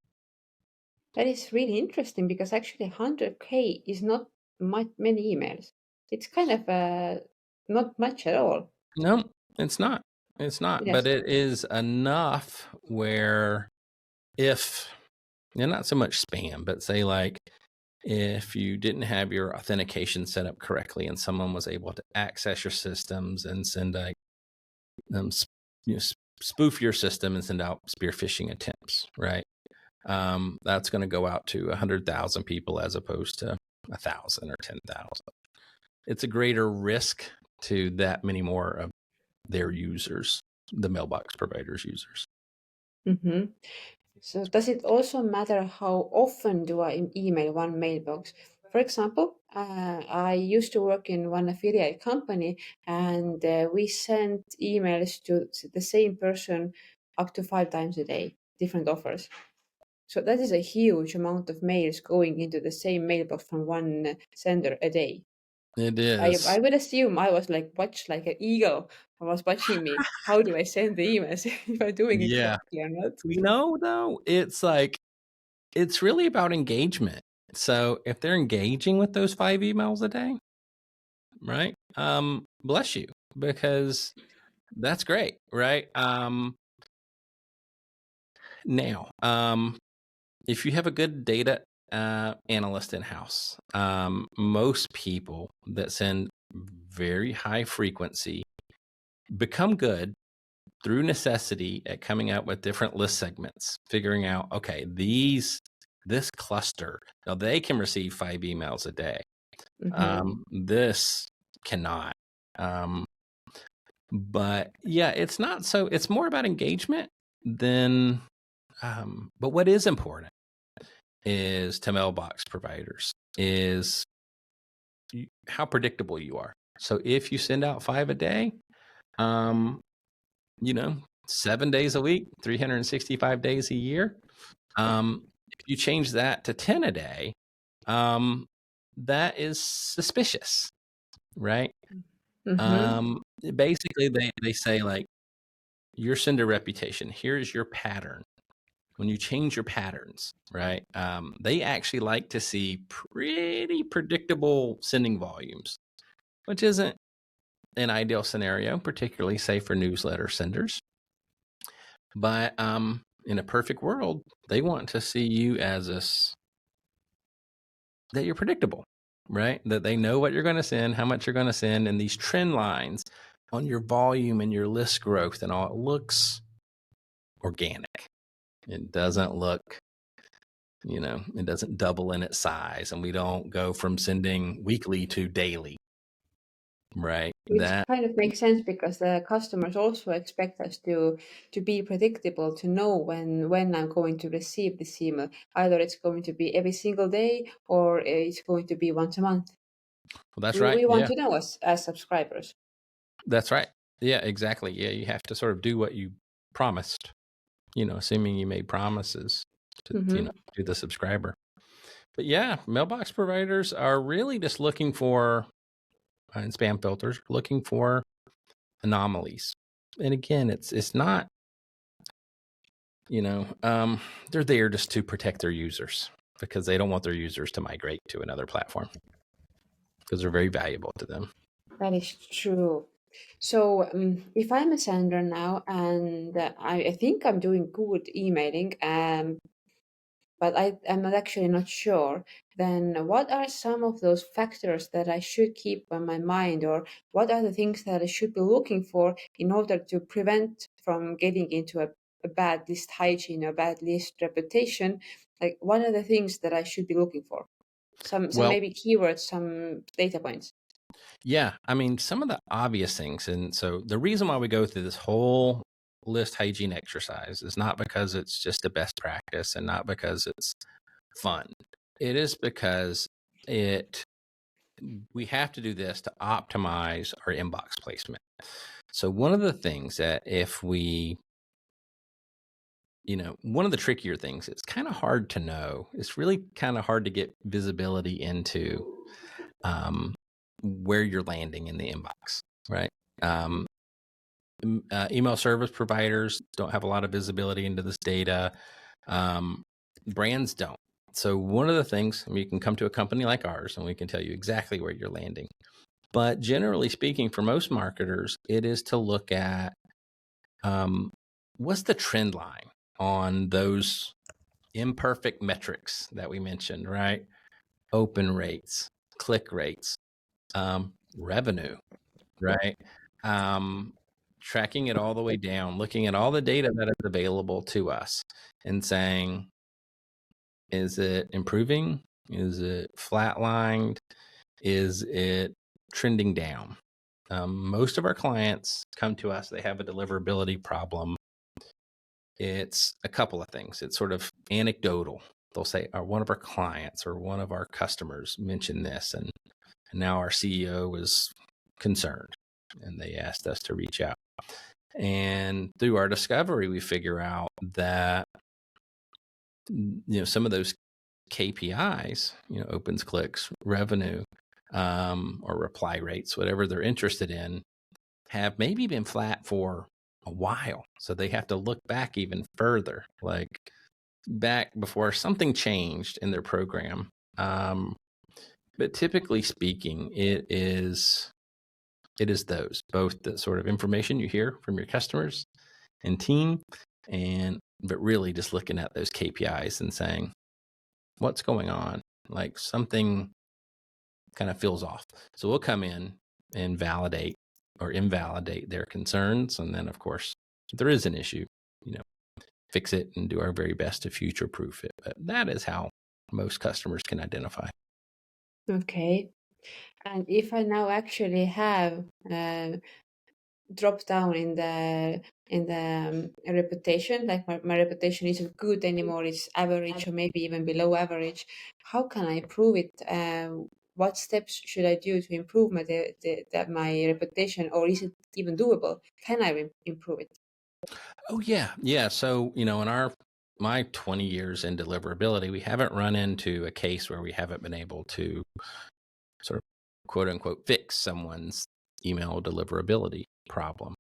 A: That is really interesting because actually 100K is not many emails. It's kind of not much at all.
B: No, it's not. It's not.
A: Yes.
B: But it is enough where if, not so much spam, but say like if you didn't have your authentication set up correctly and someone was able to access your systems and send spoof your system and send out spear phishing attempts, right? That's going to go out to 100,000 people as opposed to 1,000 or 10,000. It's a greater risk to that many more of their users, the mailbox providers' users.
A: Mm-hmm. So does it also matter how often do I email one mailbox? For example, I used to work in one affiliate company, and we sent emails to the same person up to 5 times a day, different offers. So that is a huge amount of mails going into the same mailbox from one sender a day.
B: It
A: I
B: is.
A: would assume I was like watched like an eagle. I was watching me. How do I send the emails if I'm doing it
B: Yeah.
A: correctly or not?
B: Though, it's really about engagement. So if they're engaging with those 5 emails a day, right? Bless you, because that's great, right? Now, if you have a good data analyst in-house. Most people that send very high frequency become good through necessity at coming up with different list segments, figuring out, okay, this cluster, now they can receive 5 emails a day. This cannot. But yeah, it's not so, it's more about engagement than, but what is important is to mailbox providers is how predictable you are. So if you send out 5 a day, you know, 7 days a week, 365 days a year, if you change that to 10 a day, that is suspicious, right? Basically they say like your sender reputation, here's your pattern. When you change your patterns, right? They actually like to see pretty predictable sending volumes, which isn't an ideal scenario, particularly say for newsletter senders. But in a perfect world, they want to see you as that you're predictable, right? That they know what you're going to send, how much you're going to send, and these trend lines on your volume and your list growth and all. It looks organic. It doesn't look, it doesn't double in its size, and we don't go from sending weekly to daily, right?
A: Which kind of makes sense because the customers also expect us to be predictable, to know when I'm going to receive this email. Either it's going to be every single day or it's going to be once a month.
B: Well, that's right.
A: We want to know as subscribers.
B: That's right. Yeah, exactly. Yeah, you have to sort of do what you promised, assuming you made promises to the subscriber. But yeah, mailbox providers are really just looking for, and spam filters, looking for anomalies. And again, it's not, they're there just to protect their users because they don't want their users to migrate to another platform because they're very valuable to them.
A: That is true. So if I'm a sender now and I think I'm doing good emailing, but I'm actually not sure, then what are some of those factors that I should keep on my mind, or what are the things that I should be looking for in order to prevent from getting into a bad list hygiene or bad list reputation? Like, what are the things that I should be looking for? Some maybe keywords, some data points.
B: Yeah, I mean, some of the obvious things. And so the reason why we go through this whole list hygiene exercise is not because it's just a best practice and not because it's fun. It is because we have to do this to optimize our inbox placement. So one of the things that if we, one of the trickier things, it's kind of hard to know. It's really kind of hard to get visibility into where you're landing in the inbox, right? Email service providers don't have a lot of visibility into this data. Brands don't. So one of the things, you can come to a company like ours and we can tell you exactly where you're landing. But generally speaking, for most marketers, it is to look at what's the trend line on those imperfect metrics that we mentioned, right? Open rates, click rates, revenue, right? Tracking it all the way down, looking at all the data that is available to us and saying, is it improving? Is it flatlined? Is it trending down? Most of our clients come to us, they have a deliverability problem. It's a couple of things. It's sort of anecdotal. They'll say, one of our clients or one of our customers mentioned this, and now our CEO was concerned and they asked us to reach out. And through our discovery, we figure out that, some of those KPIs, opens, clicks, revenue, or reply rates, whatever they're interested in, have maybe been flat for a while. So they have to look back even further, like back before something changed in their program. But typically speaking, it is those, both the sort of information you hear from your customers and team, but really just looking at those KPIs and saying, What's going on? Like something kind of feels off. So we'll come in and validate or invalidate their concerns. And then, of course, if there is an issue, fix it and do our very best to future proof it. But that is how most customers can identify.
A: Okay. And if I now actually have dropped down in the reputation, like my reputation isn't good anymore, it's average or maybe even below average, how can I improve it? What steps should I do to improve my reputation, or is it even doable? Can I improve it?
B: Oh yeah. So in my 20 years in deliverability, we haven't run into a case where we haven't been able to sort of quote unquote fix someone's email deliverability problem.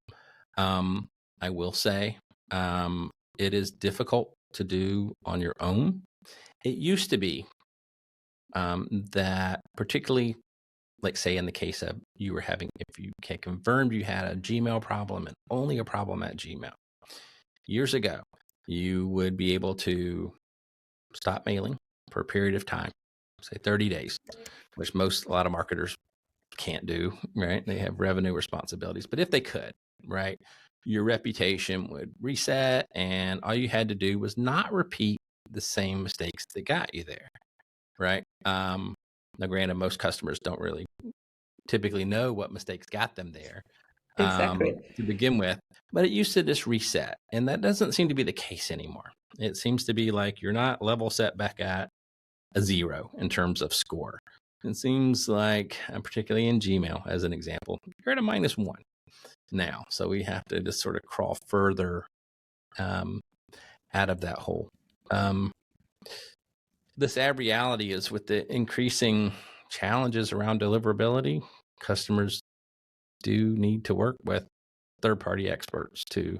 B: I will say it is difficult to do on your own. It used to be that particularly, like say in the case of you were having, if you confirmed you had a Gmail problem and only a problem at Gmail. Years ago, you would be able to stop mailing for a period of time, say 30 days, which a lot of marketers can't do, right? They have revenue responsibilities. But if they could, right, your reputation would reset and all you had to do was not repeat the same mistakes that got you there, right? Now, granted, most customers don't really typically know what mistakes got them there
A: Exactly.
B: to begin with, but it used to just reset. And that doesn't seem to be the case anymore. It seems to be like you're not level set back at a 0 in terms of score. It seems like, particularly in Gmail, as an example, you're at a -1 now. So we have to just sort of crawl further out of that hole. The sad reality is with the increasing challenges around deliverability, customers do need to work with third-party experts to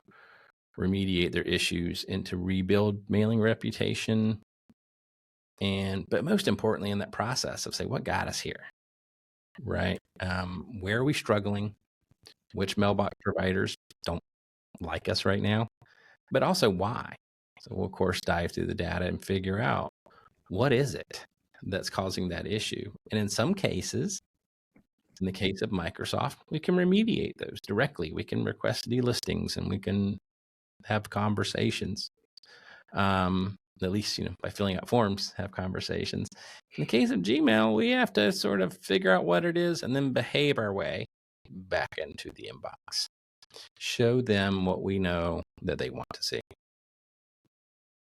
B: remediate their issues and to rebuild mailing reputation. But most importantly in that process of say, what got us here, right? Where are we struggling? Which mailbox providers don't like us right now? But also why? So we'll of course dive through the data and figure out what is it that's causing that issue. And in some cases, in the case of Microsoft, we can remediate those directly. We can request delistings and we can have conversations. At least, by filling out forms, have conversations. In the case of Gmail, we have to sort of figure out what it is and then behave our way back into the inbox. Show them what we know that they want to see.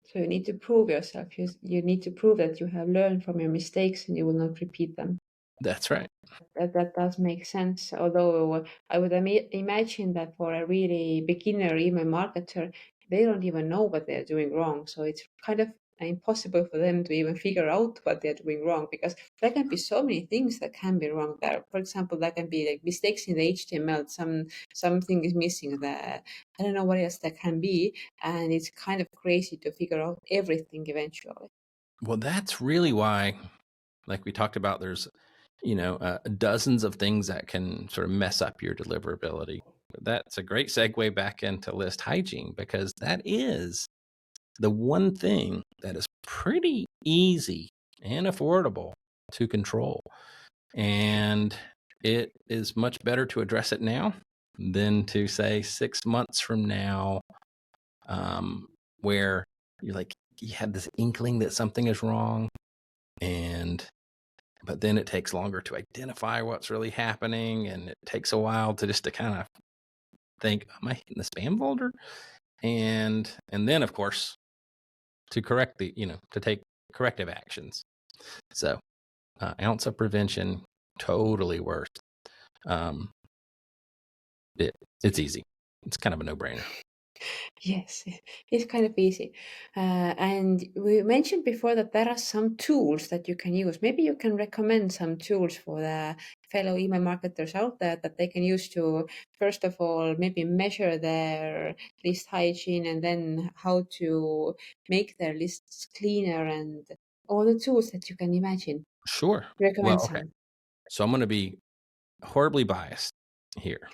A: So you need to prove yourself. You need to prove that you have learned from your mistakes and you will not repeat them.
B: That's right.
A: That does make sense. Although I would imagine that for a really beginner email marketer, they don't even know what they're doing wrong. So it's kind of impossible for them to even figure out what they're doing wrong, because there can be so many things that can be wrong there. For example, there can be like mistakes in the HTML. Something is missing there. I don't know what else that can be, and it's kind of crazy to figure out everything eventually.
B: Well, that's really why, like we talked about, there's dozens of things that can sort of mess up your deliverability. That's a great segue back into list hygiene, because that is the one thing that is pretty easy and affordable to control. And it is much better to address it now than to say 6 months from now, where you're like, you have this inkling that something is wrong, but then it takes longer to identify what's really happening, and it takes a while to kind of think, am I hitting the spam folder? And then of course to correct to take corrective actions. So ounce of prevention, totally worth. It's easy. It's kind of a no-brainer.
A: Yes, it's kind of easy. And we mentioned before that there are some tools that you can use. Maybe you can recommend some tools for the fellow email marketers out there that they can use to, first of all, maybe measure their list hygiene, and then how to make their lists cleaner, and all the tools that you can imagine.
B: Sure.
A: Recommend
B: Well, okay.
A: some.
B: So I'm going to be horribly biased here.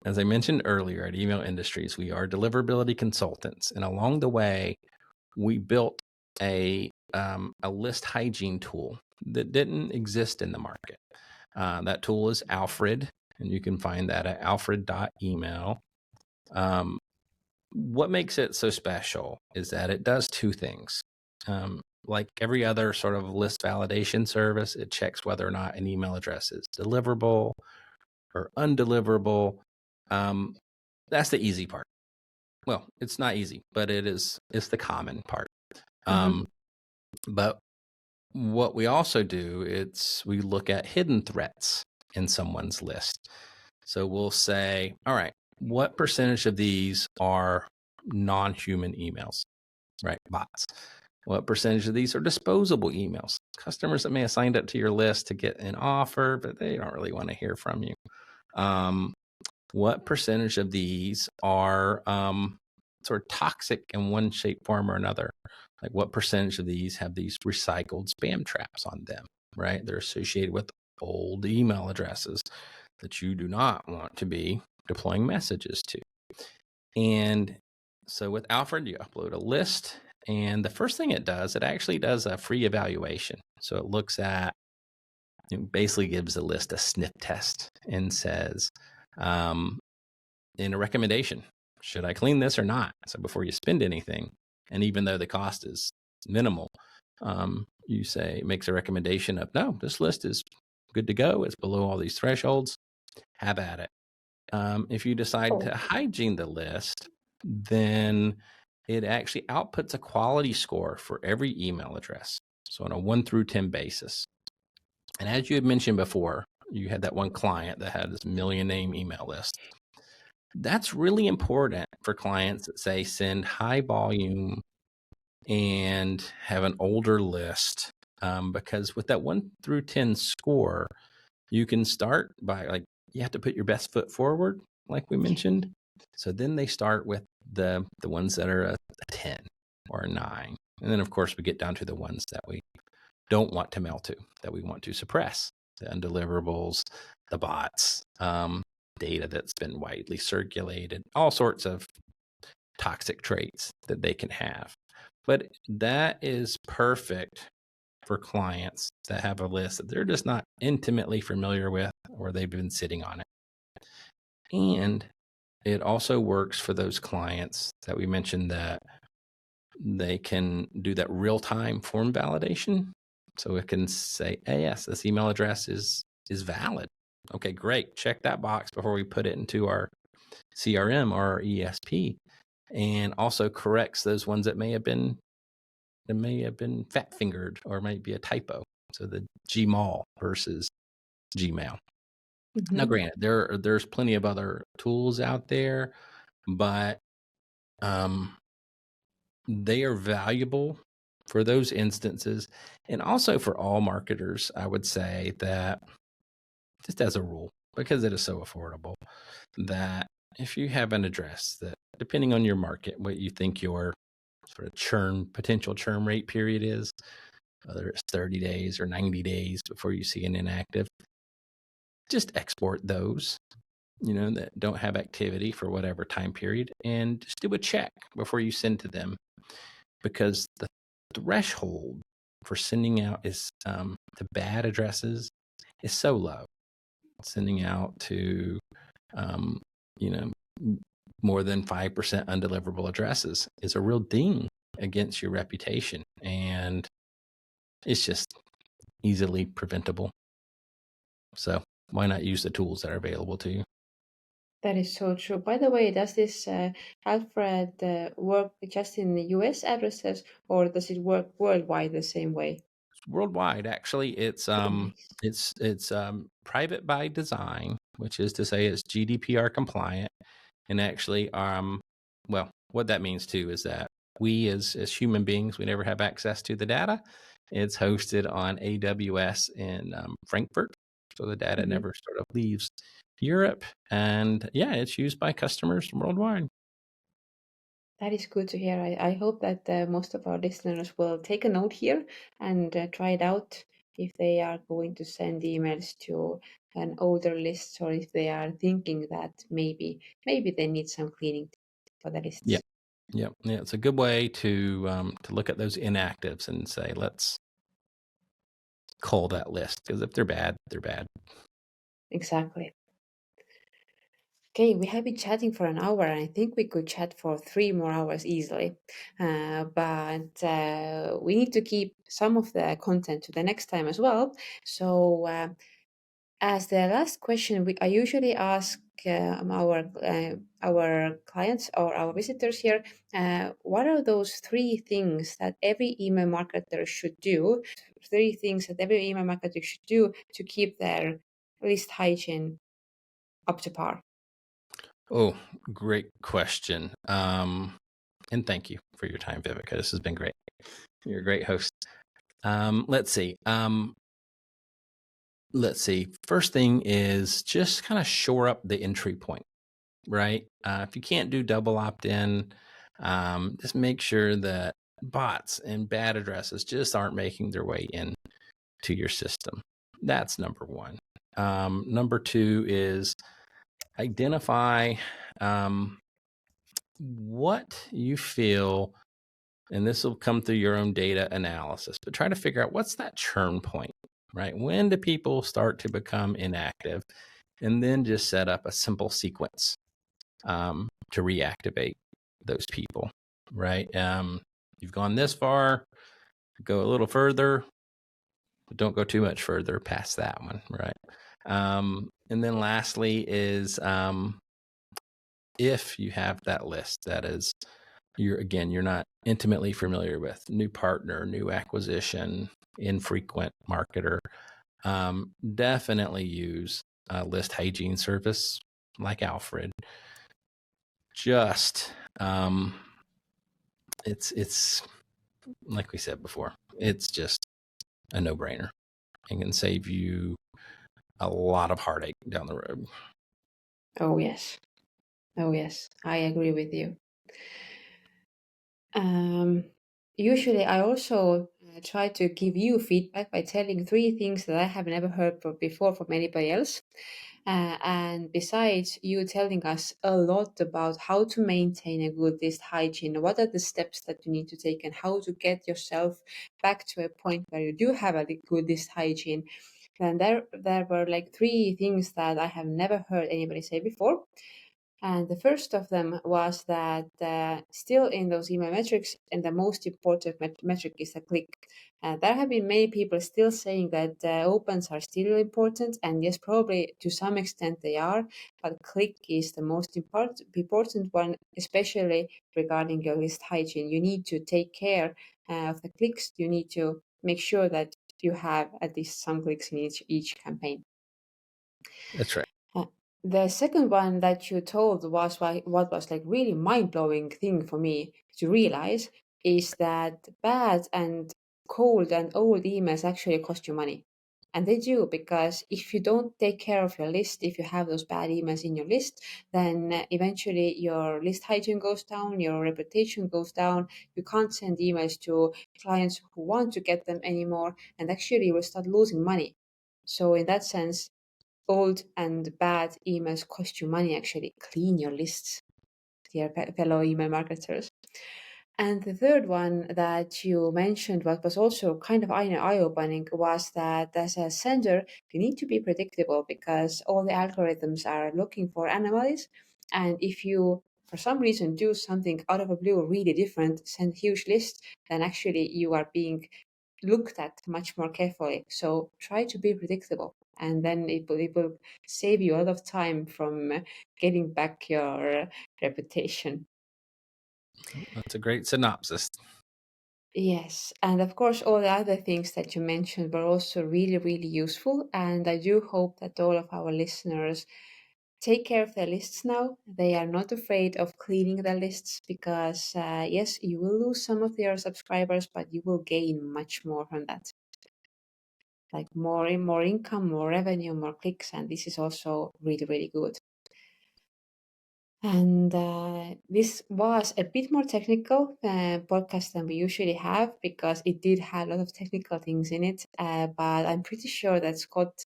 B: As I mentioned earlier, at Email Industries, we are deliverability consultants. And along the way, we built a list hygiene tool that didn't exist in the market. That tool is Alfred, and you can find that at alfred.email. What makes it so special is that it does two things. Like every other sort of list validation service, it checks whether or not an email address is deliverable or undeliverable. That's the easy part. Well, it's not easy, but it's the common part.
A: Mm-hmm.
B: But what we also do, we look at hidden threats in someone's list. So we'll say, all right, what percentage of these are non-human emails, right? Bots. What percentage of these are disposable emails? Customers that may have signed up to your list to get an offer, but they don't really want to hear from you. What percentage of these are sort of toxic in one shape, form, or another? Like what percentage of these have these recycled spam traps on them, right? They're associated with old email addresses that you do not want to be deploying messages to. And so with Alfred, you upload a list. And the first thing it actually does a free evaluation. So it looks at, it basically gives the list a sniff test and says, in a recommendation, should I clean this or not? So before you spend anything, and even though the cost is minimal, you say, it makes a recommendation of, no, this list is good to go. It's below all these thresholds. Have at it. If you decide to hygiene the list, then it actually outputs a quality score for every email address. So on a 1 through 10 basis. And as you had mentioned before, you had that one client that had this million name email list. That's really important for clients that say send high volume and have an older list, because with that 1 through 10 score, you can start by, like, you have to put your best foot forward, like we mentioned. So then they start with the ones that are a 10 or a 9. And then, of course, we get down to the ones that we don't want to mail to, that we want to suppress, the undeliverables, the bots, data that's been widely circulated, all sorts of toxic traits that they can have. But that is perfect for clients that have a list that they're just not intimately familiar with, or they've been sitting on it. And it also works for those clients that we mentioned that they can do that real-time form validation. So it can say, hey, yes, this email address is valid. Okay, great. Check that box before we put it into our CRM or our ESP, and also corrects those ones that may have been fat fingered or might be a typo. So the Gmail versus Gmail.
A: Mm-hmm.
B: Now, granted, there's plenty of other tools out there, but they are valuable for those instances, and also for all marketers. I would say that, just as a rule, because it is so affordable, that if you have an address that, depending on your market, what you think your sort of potential churn rate period is, whether it's 30 days or 90 days before you see an inactive, just export those, that don't have activity for whatever time period, and just do a check before you send to them, because the threshold for sending out is to bad addresses is so low. Sending out to more than 5% undeliverable addresses is a real ding against your reputation, and it's just easily preventable. So why not use the tools that are available to you?
A: That is so true. By the way, does this Alfred work just in the US addresses, or does it work worldwide the same way?
B: Worldwide, actually, it's
A: Oh, nice.
B: private by design, which is to say it's GDPR compliant. And actually, well, what that means too is that we as human beings, we never have access to the data. It's hosted on AWS in Frankfurt, so the data
A: Mm-hmm.
B: never sort of leaves Europe. And yeah, it's used by customers worldwide.
A: That is good to hear. I hope that most of our listeners will take a note here and try it out if they are going to send emails to an older list, or if they are thinking that maybe they need some cleaning for the
B: Yeah,
A: lists.
B: Yep. Yeah, it's a good way to look at those inactives and say, let's cull that list, because if they're bad, they're bad.
A: Exactly. Okay, we have been chatting for an hour, and I think we could chat for 3 more hours easily. But we need to keep some of the content to the next time as well. So, as the last question, I usually ask our clients or our visitors here, what are those 3 things that every email marketer should do? 3 things that every email marketer should do to keep their list hygiene up to par.
B: Oh, great question. And thank you for your time, Viivika. This has been great. You're a great host. Let's see. First thing is just kind of shore up the entry point, right? If you can't do double opt-in, just make sure that bots and bad addresses just aren't making their way in to your system. That's number one. Number two is identify what you feel, and this will come through your own data analysis, but try to figure out what's that churn point, right? When do people start to become inactive? And then just set up a simple sequence to reactivate those people, right? You've gone this far, go a little further, but don't go too much further past that one, right? And then lastly is if you have that list that is you're not intimately familiar with, new partner, new acquisition, infrequent marketer, definitely use a list hygiene service like Alfred. Just it's like we said before, it's just a no-brainer and can save you a lot of heartache down the road.
A: Oh, yes. Oh, yes. I agree with you. Usually, I also try to give you feedback by telling 3 things that I have never heard before from anybody else. And besides you telling us a lot about how to maintain a good list hygiene, what are the steps that you need to take, and how to get yourself back to a point where you do have a good list hygiene, then there were like 3 things that I have never heard anybody say before. And the first of them was that still in those email metrics, and the most important metric is the click. There have been many people still saying that opens are still important, and yes, probably to some extent they are, but click is the most important one, especially regarding your list hygiene. You need to take care of the clicks. You need to make sure that you have at least some clicks in each campaign.
B: That's right.
A: Uh, The second one that you told was what was like really mind-blowing thing for me to realize is that bad and cold and old emails actually cost you money. And they do, because if you don't take care of your list, if you have those bad emails in your list, then eventually your list hygiene goes down, your reputation goes down. You can't send emails to clients who want to get them anymore, and actually you will start losing money. So in that sense, old and bad emails cost you money. Actually, clean your lists, dear fellow email marketers. And the third one that you mentioned, what was also kind of eye-opening, was that as a sender, you need to be predictable because all the algorithms are looking for anomalies. And if you, for some reason, do something out of the blue really different, send huge lists, then actually you are being looked at much more carefully. So try to be predictable, and then it will save you a lot of time from getting back your reputation.
B: That's a great synopsis.
A: Yes, and of course, all the other things that you mentioned were also really, really useful. And I do hope that all of our listeners take care of their lists now. They are not afraid of cleaning their lists because, yes, you will lose some of your subscribers, but you will gain much more from that. Like more income, more revenue, more clicks, and this is also really, really good. And this was a bit more technical podcast than we usually have because it did have a lot of technical things in it. But I'm pretty sure that Scott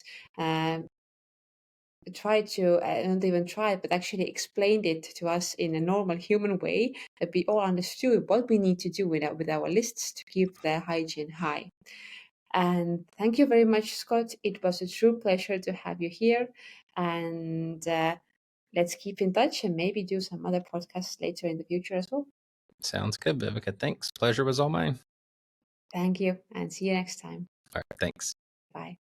A: tried to, not even tried, but actually explained it to us in a normal human way, that we all understood what we need to do with our lists to keep the hygiene high. And thank you very much, Scott. It was a true pleasure to have you here. And let's keep in touch and maybe do some other podcasts later in the future as well.
B: Sounds good, Viivika. Thanks. Pleasure was all mine.
A: Thank you, and see you next time.
B: All right. Thanks.
A: Bye.